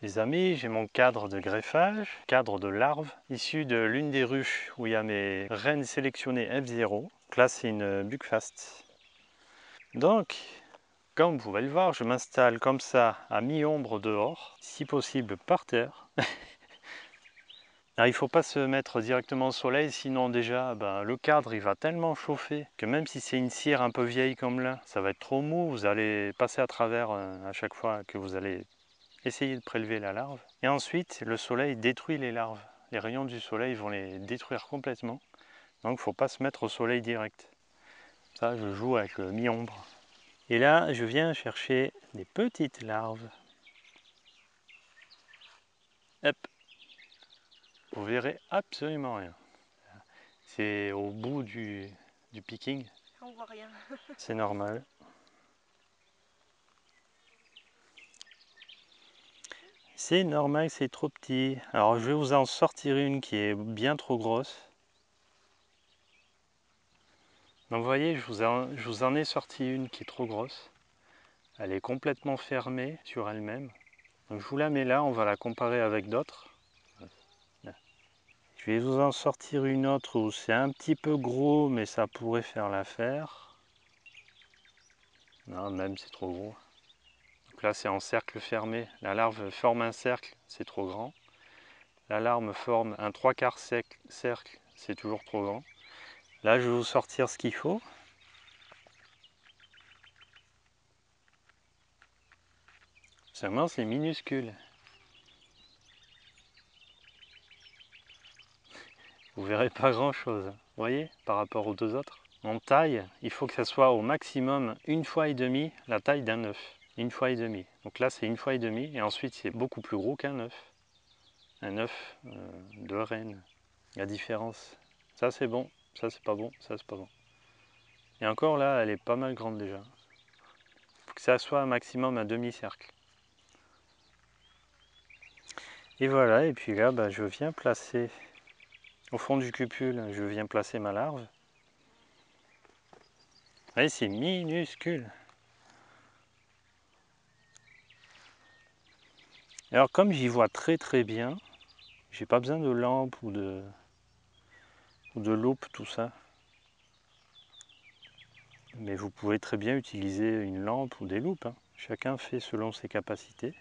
Les amis, j'ai mon cadre de greffage, cadre de larves, issu de l'une des ruches où il y a mes reines sélectionnées F0. Donc là, c'est une Buckfast. Donc, comme vous pouvez le voir, je m'installe comme ça à mi-ombre dehors, si possible par terre. Alors, il ne faut pas se mettre directement au soleil, sinon déjà le cadre il va tellement chauffer que même si c'est une cire un peu vieille comme là, ça va être trop mou, vous allez passer à travers à chaque fois que vous allez essayer de prélever la larve. Et ensuite, le soleil détruit les larves. Les rayons du soleil vont les détruire complètement. Donc il ne faut pas se mettre au soleil direct. Ça, je joue avec le mi-ombre. Et là, je viens chercher des petites larves. Hop. Vous verrez absolument rien. C'est au bout du picking. On voit rien. C'est normal. C'est normal, c'est trop petit. Alors je vais vous en sortir une qui est bien trop grosse. Donc vous voyez, je vous en ai sorti une qui est trop grosse. Elle est complètement fermée sur elle-même. Donc je vous la mets là, on va la comparer avec d'autres. Je vais vous en sortir une autre où c'est un petit peu gros, mais ça pourrait faire l'affaire. Non, même c'est trop gros. Donc là c'est en cercle fermé. La larve forme un cercle, c'est trop grand. La larve forme un 3/4 cercle, c'est toujours trop grand. Là je vais vous sortir ce qu'il faut. Seulement c'est minuscule. Vous verrez pas grand chose, vous voyez, par rapport aux deux autres. En taille, il faut que ça soit au maximum 1,5 fois la taille d'un œuf. 1,5 fois. Donc là c'est 1,5 fois et ensuite c'est beaucoup plus gros qu'un œuf. Un œuf de reine. La différence. Ça c'est bon, ça c'est pas bon, ça c'est pas bon. Et encore là, elle est pas mal grande déjà. Il faut que ça soit un maximum un demi-cercle. Et voilà, et puis là je viens placer au fond du cupule, je viens placer ma larve. Vous voyez, c'est minuscule. Alors comme j'y vois très très bien, j'ai pas besoin de lampe ou de loupe, tout ça. Mais vous pouvez très bien utiliser une lampe ou des loupes. Chacun fait selon ses capacités.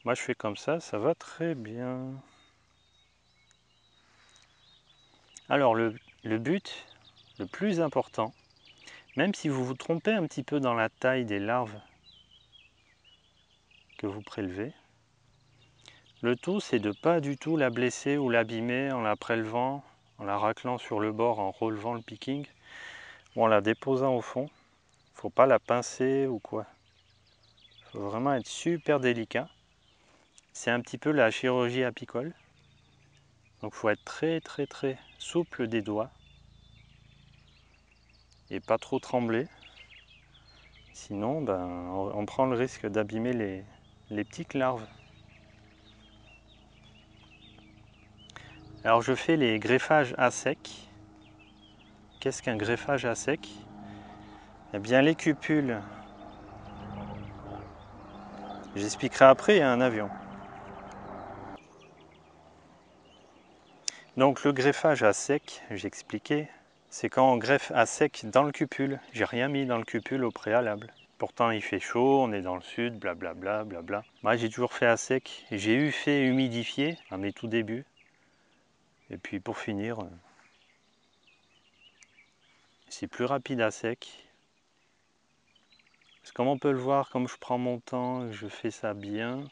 Moi je fais comme ça va très bien. Alors le but, le plus important, même si vous vous trompez un petit peu dans la taille des larves que vous prélevez, le tout c'est de ne pas du tout la blesser ou l'abîmer en la prélevant, en la raclant sur le bord, en relevant le picking, ou en la déposant au fond. Il ne faut pas la pincer ou quoi. Il faut vraiment être super délicat. C'est un petit peu la chirurgie apicole. Donc il faut être très très très souple des doigts et pas trop trembler. Sinon on prend le risque d'abîmer les petites larves. Alors je fais les greffages à sec. Qu'est-ce qu'un greffage à sec? Eh bien les cupules, j'expliquerai après un avion. Donc le greffage à sec, j'ai expliqué, c'est quand on greffe à sec dans le cupule. J'ai rien mis dans le cupule au préalable. Pourtant il fait chaud, on est dans le sud, blablabla, blabla. Moi j'ai toujours fait à sec. J'ai fait humidifier à mes tout débuts. Et puis pour finir, c'est plus rapide à sec. Parce que comme on peut le voir, comme je prends mon temps, je fais ça bien.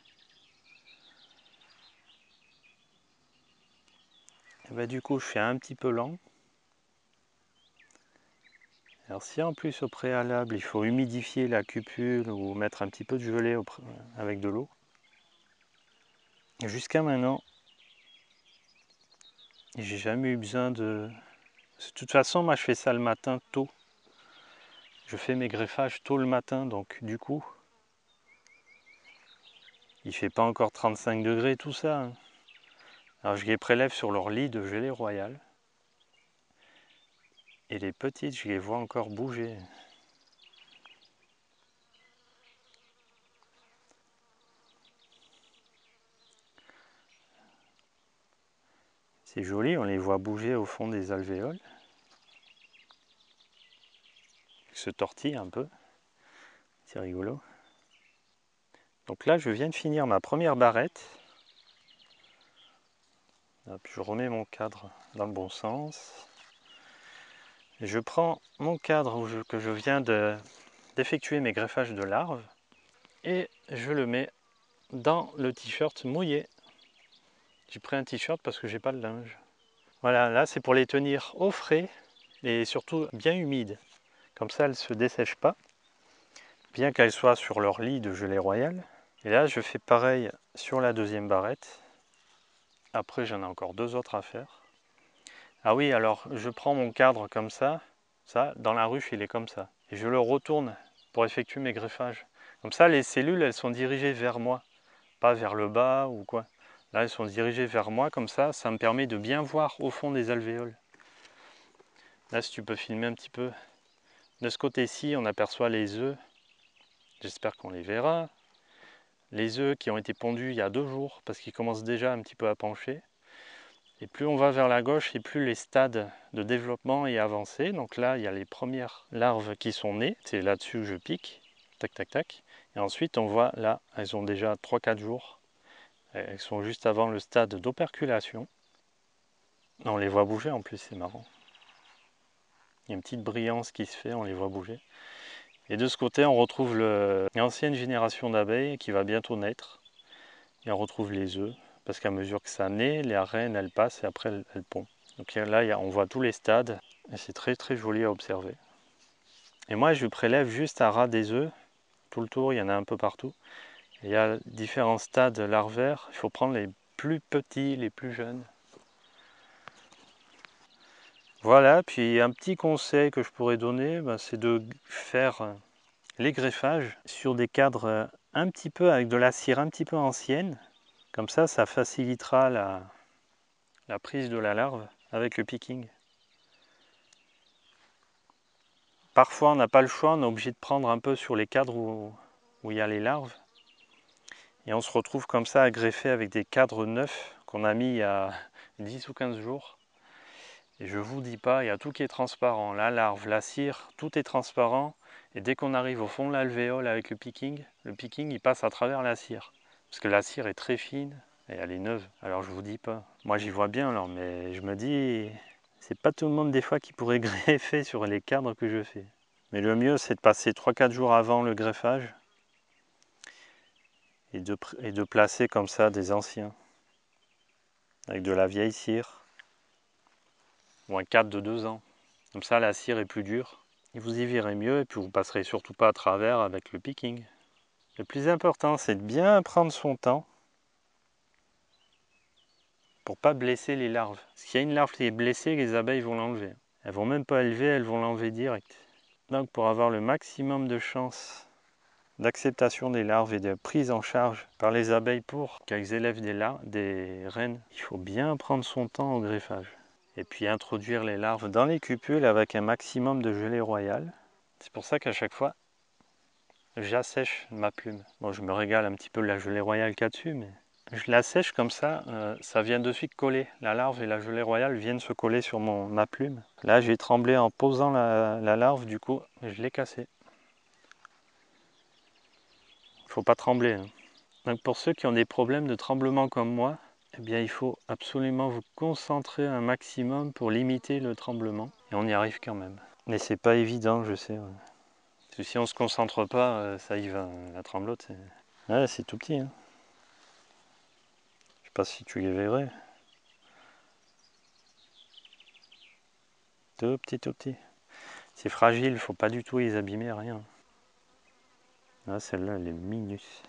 Et du coup je fais un petit peu lent. Alors si en plus au préalable il faut humidifier la cupule ou mettre un petit peu de gelée avec de l'eau, jusqu'à maintenant j'ai jamais eu besoin de... De toute façon moi je fais ça le matin tôt. Je fais mes greffages tôt le matin, donc du coup il fait pas encore 35 degrés tout ça. Alors je les prélève sur leur lit de gelée royale. Et les petites, je les vois encore bouger. C'est joli, on les voit bouger au fond des alvéoles. Ils se tortillent un peu. C'est rigolo. Donc là, je viens de finir ma première barrette. Hop, je remets mon cadre dans le bon sens. Et je prends mon cadre que je viens d'effectuer mes greffages de larves et je le mets dans le t-shirt mouillé. J'ai pris un t-shirt parce que j'ai pas de linge. Voilà, là c'est pour les tenir au frais et surtout bien humides. Comme ça, elles ne se dessèchent pas, bien qu'elles soient sur leur lit de gelée royale. Et là, je fais pareil sur la deuxième barrette. Après, j'en ai encore 2 autres à faire. Ah oui, alors je prends mon cadre comme ça, dans la ruche, il est comme ça. Et je le retourne pour effectuer mes greffages. Comme ça, les cellules, elles sont dirigées vers moi, pas vers le bas ou quoi. Là, elles sont dirigées vers moi, comme ça me permet de bien voir au fond des alvéoles. Là, si tu peux filmer un petit peu. De ce côté-ci, on aperçoit les œufs. J'espère qu'on les verra. Les œufs qui ont été pondus il y a 2 jours, parce qu'ils commencent déjà un petit peu à pencher. Et plus on va vers la gauche, et plus les stades de développement est avancé. Donc là, il y a les premières larves qui sont nées. C'est là-dessus que je pique. Tac, tac, tac. Et ensuite, on voit là, elles ont déjà 3-4 jours. Elles sont juste avant le stade d'operculation. On les voit bouger en plus, c'est marrant. Il y a une petite brillance qui se fait, on les voit bouger. Et de ce côté, on retrouve l'ancienne génération d'abeilles qui va bientôt naître. Et on retrouve les œufs, parce qu'à mesure que ça naît, les reines, elles passent et après, elles pondent. Donc là, on voit tous les stades, et c'est très très joli à observer. Et moi, je prélève juste à ras des œufs, tout le tour, il y en a un peu partout. Et il y a différents stades larvaires, il faut prendre les plus petits, les plus jeunes. Voilà, puis un petit conseil que je pourrais donner, c'est de faire les greffages sur des cadres un petit peu avec de la cire un petit peu ancienne. Comme ça facilitera la prise de la larve avec le picking. Parfois on n'a pas le choix, on est obligé de prendre un peu sur les cadres où il y a les larves. Et on se retrouve comme ça à greffer avec des cadres neufs qu'on a mis il y a 10 ou 15 jours. Et je vous dis pas, il y a tout qui est transparent. La larve, la cire, tout est transparent. Et dès qu'on arrive au fond de l'alvéole avec le picking il passe à travers la cire. Parce que la cire est très fine et elle est neuve. Alors je vous dis pas. Moi j'y vois bien alors, mais je me dis, c'est pas tout le monde des fois qui pourrait greffer sur les cadres que je fais. Mais le mieux c'est de passer 3-4 jours avant le greffage et de placer comme ça des anciens. Avec de la vieille cire. Ou un cadre de 2 ans. Comme ça la cire est plus dure. Et vous y verrez mieux et puis vous passerez surtout pas à travers avec le picking. Le plus important c'est de bien prendre son temps pour pas blesser les larves. S'il y a une larve qui est blessée, les abeilles vont l'enlever. Elles vont même pas élever, elles vont l'enlever direct. Donc pour avoir le maximum de chances d'acceptation des larves et de prise en charge par les abeilles pour qu'elles élèvent des reines, il faut bien prendre son temps au greffage. Et puis introduire les larves dans les cupules avec un maximum de gelée royale. C'est pour ça qu'à chaque fois, j'assèche ma plume. Bon, je me régale un petit peu de la gelée royale qu'il y a dessus, mais je la sèche comme ça, ça vient de suite coller. La larve et la gelée royale viennent se coller sur ma plume. Là, j'ai tremblé en posant la larve, du coup, je l'ai cassée. Il ne faut pas trembler. Hein. Donc pour ceux qui ont des problèmes de tremblement comme moi, eh bien, il faut absolument vous concentrer un maximum pour limiter le tremblement. Et on y arrive quand même. Mais c'est pas évident, je sais. Ouais. Parce que si on ne se concentre pas, ça y va. La tremblote, c'est tout petit. Hein. Je sais pas si tu les verrais. Tout petit, tout petit. C'est fragile, il ne faut pas du tout les abîmer, rien. Ah, celle-là, elle est minus.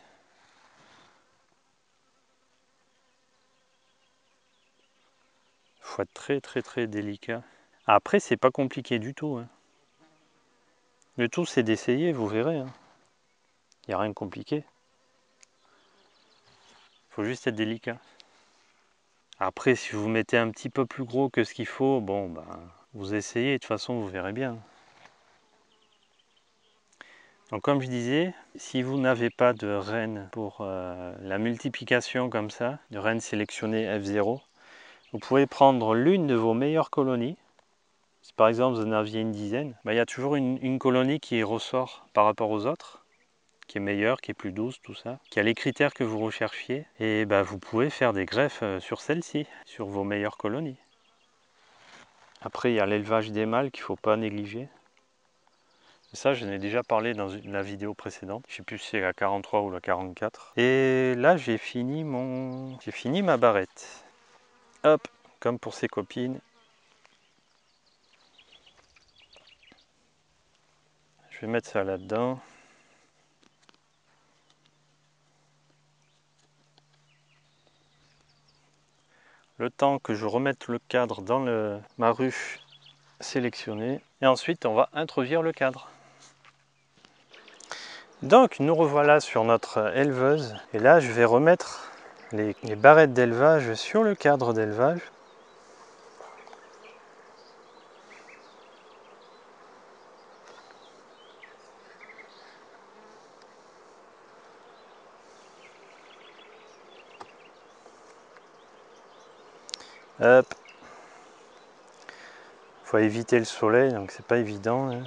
Il faut être très, très, très délicat. Après, c'est pas compliqué du tout. Hein. Le tout, c'est d'essayer, vous verrez. Il n'y a rien de compliqué. Il faut juste être délicat. Après, si vous mettez un petit peu plus gros que ce qu'il faut, bon, vous essayez, de toute façon, vous verrez bien. Donc, comme je disais, si vous n'avez pas de reine pour la multiplication comme ça, de reine sélectionnée F0, Vous pouvez prendre l'une de vos meilleures colonies. Si par exemple vous en aviez une dizaine, il y a toujours une colonie qui ressort par rapport aux autres, qui est meilleure, qui est plus douce, tout ça, qui a les critères que vous recherchiez. Et vous pouvez faire des greffes sur celle-ci, sur vos meilleures colonies. Après, il y a l'élevage des mâles qu'il ne faut pas négliger. Et ça, je n'ai déjà parlé dans la vidéo précédente. Je ne sais plus si c'est la 43 ou la 44. Et là, j'ai fini ma barrette. Hop, comme pour ses copines. Je vais mettre ça là-dedans. Le temps que je remette le cadre dans ma ruche sélectionnée. Et ensuite, on va introduire le cadre. Donc, nous revoilà sur notre éleveuse. Et là, je vais remettre les barrettes d'élevage sur le cadre d'élevage. Hop. Faut éviter le soleil, donc c'est pas évident. Hein.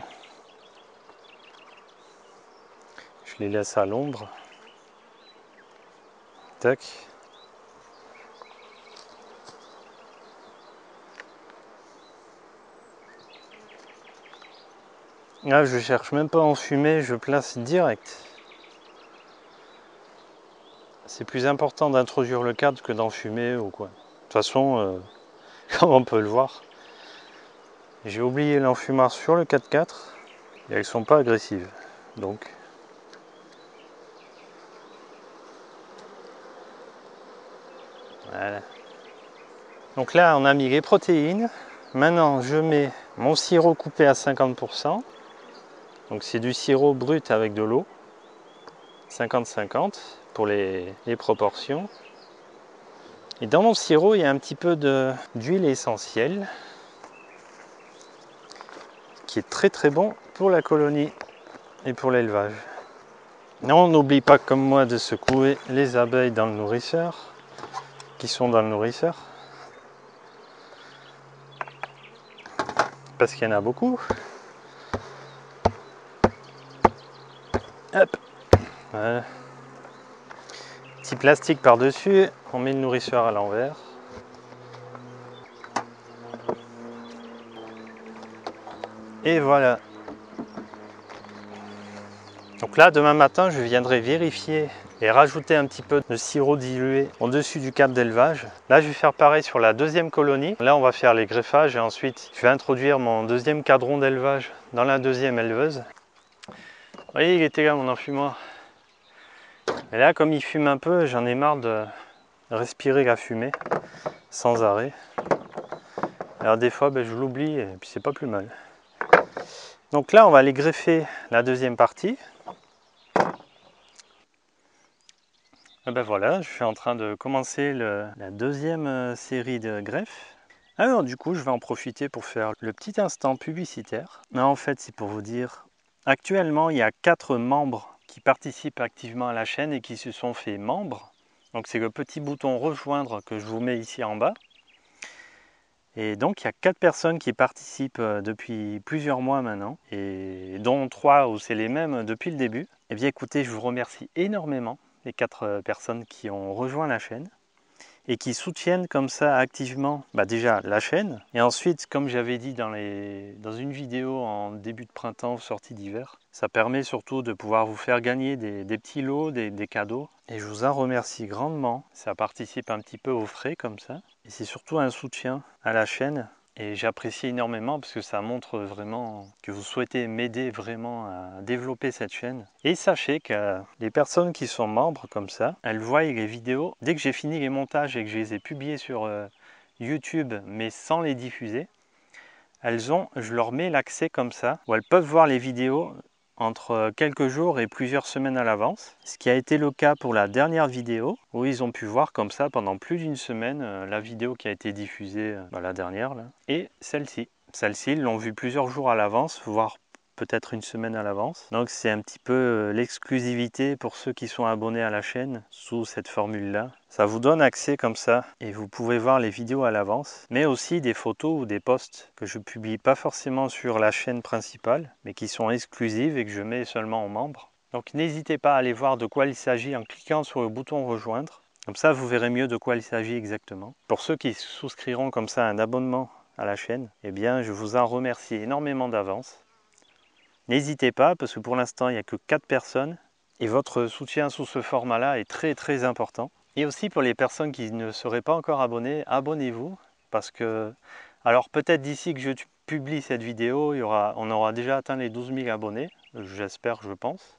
Je les laisse à l'ombre. Tac. Là, je cherche même pas à enfumer, je place direct. C'est plus important d'introduire le cadre que d'enfumer ou quoi. De toute façon, comme on peut le voir, j'ai oublié l'enfumoir sur le 4x4 et elles sont pas agressives. Donc, voilà. Donc là, on a mis les protéines. Maintenant, je mets mon sirop coupé à 50%. Donc c'est du sirop brut avec de l'eau. 50-50 pour les proportions. Et dans mon sirop, il y a un petit peu d'huile essentielle qui est très très bon pour la colonie et pour l'élevage. On n'oublie pas comme moi de secouer les abeilles dans le nourrisseur, qui sont dans le nourrisseur. Parce qu'il y en a beaucoup. Hop. Voilà. Petit plastique par-dessus, on met le nourrisseur à l'envers. Et voilà. Donc là, demain matin, je viendrai vérifier et rajouter un petit peu de sirop dilué au-dessus du cadre d'élevage. Là, je vais faire pareil sur la deuxième colonie. Là, on va faire les greffages et ensuite, je vais introduire mon deuxième cadron d'élevage dans la deuxième éleveuse. Vous voyez, il était là, mon enfumoir. Et là, comme il fume un peu, j'en ai marre de respirer la fumée sans arrêt. Alors des fois, je l'oublie et puis c'est pas plus mal. Donc là, on va aller greffer la deuxième partie. Et voilà, je suis en train de commencer la deuxième série de greffes. Alors du coup, je vais en profiter pour faire le petit instant publicitaire. Mais en fait, c'est pour vous dire, actuellement, il y a 4 membres qui participent activement à la chaîne et qui se sont fait membres. Donc c'est le petit bouton rejoindre que je vous mets ici en bas. Et donc il y a 4 personnes qui participent depuis plusieurs mois maintenant, et dont 3 où c'est les mêmes depuis le début. Eh bien écoutez, je vous remercie énormément, les 4 personnes qui ont rejoint la chaîne et qui soutiennent comme ça activement déjà la chaîne. Et ensuite, comme j'avais dit dans une vidéo en début de printemps, sortie d'hiver, ça permet surtout de pouvoir vous faire gagner des petits lots, des cadeaux. Et je vous en remercie grandement. Ça participe un petit peu aux frais comme ça. Et c'est surtout un soutien à la chaîne. Et j'apprécie énormément parce que ça montre vraiment que vous souhaitez m'aider vraiment à développer cette chaîne. Et sachez que les personnes qui sont membres comme ça, elles voient les vidéos. Dès que j'ai fini les montages et que je les ai publiés sur YouTube, mais sans les diffuser, je leur mets l'accès comme ça, où elles peuvent voir les vidéos entre quelques jours et plusieurs semaines à l'avance, ce qui a été le cas pour la dernière vidéo, où ils ont pu voir comme ça pendant plus d'une semaine la vidéo qui a été diffusée, la dernière, là, et celle-ci. Celle-ci, ils l'ont vue plusieurs jours à l'avance, voire peut-être une semaine à l'avance. Donc c'est un petit peu l'exclusivité pour ceux qui sont abonnés à la chaîne sous cette formule-là. Ça vous donne accès comme ça et vous pouvez voir les vidéos à l'avance, mais aussi des photos ou des posts que je publie pas forcément sur la chaîne principale, mais qui sont exclusives et que je mets seulement aux membres. Donc n'hésitez pas à aller voir de quoi il s'agit en cliquant sur le bouton rejoindre. Comme ça vous verrez mieux de quoi il s'agit exactement. Pour ceux qui souscriront comme ça un abonnement à la chaîne, eh bien je vous en remercie énormément d'avance. N'hésitez pas parce que pour l'instant il n'y a que 4 personnes et votre soutien sous ce format là est très important. Et aussi pour les personnes qui ne seraient pas encore abonnées, abonnez-vous parce que, alors peut-être d'ici que je publie cette vidéo, on aura déjà atteint les 12 000 abonnés, j'espère, je pense.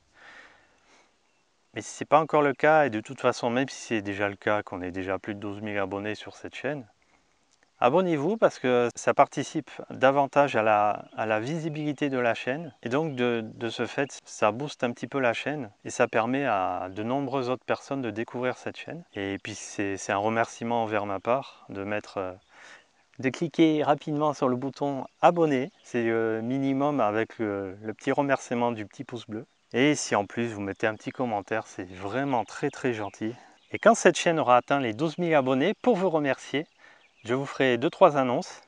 Mais si ce n'est pas encore le cas, et de toute façon même si c'est déjà le cas, qu'on ait déjà plus de 12 000 abonnés sur cette chaîne, abonnez-vous parce que ça participe davantage à la visibilité de la chaîne et donc de ce fait ça booste un petit peu la chaîne et ça permet à de nombreuses autres personnes de découvrir cette chaîne. Et puis c'est un remerciement envers ma part de cliquer rapidement sur le bouton abonner, c'est le minimum avec le petit remerciement du petit pouce bleu. Et si en plus vous mettez un petit commentaire, c'est vraiment très gentil. Et quand cette chaîne aura atteint les 12 000 abonnés, pour vous remercier, je vous ferai 2-3 annonces,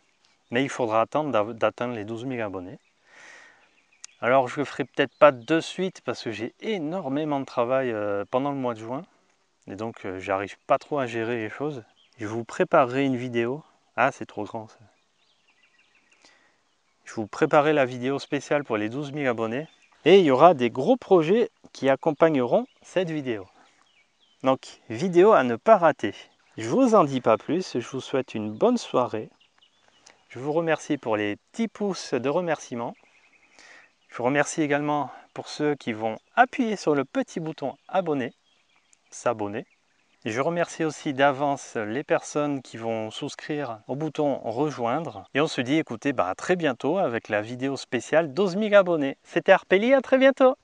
mais il faudra attendre d'atteindre les 12 000 abonnés. Alors je ne le ferai peut-être pas de suite parce que j'ai énormément de travail pendant le mois de juin. Et donc j'arrive pas trop à gérer les choses. Je vous préparerai une vidéo. Ah, c'est trop grand ça. Je vous préparerai la vidéo spéciale pour les 12 000 abonnés. Et il y aura des gros projets qui accompagneront cette vidéo. Donc vidéo à ne pas rater. Je vous en dis pas plus, je vous souhaite une bonne soirée. Je vous remercie pour les petits pouces de remerciement. Je vous remercie également pour ceux qui vont appuyer sur le petit bouton abonner, s'abonner. Et je remercie aussi d'avance les personnes qui vont souscrire au bouton rejoindre. Et on se dit écoutez, à très bientôt avec la vidéo spéciale 12 000 abonnés. C'était Arpeli, à très bientôt.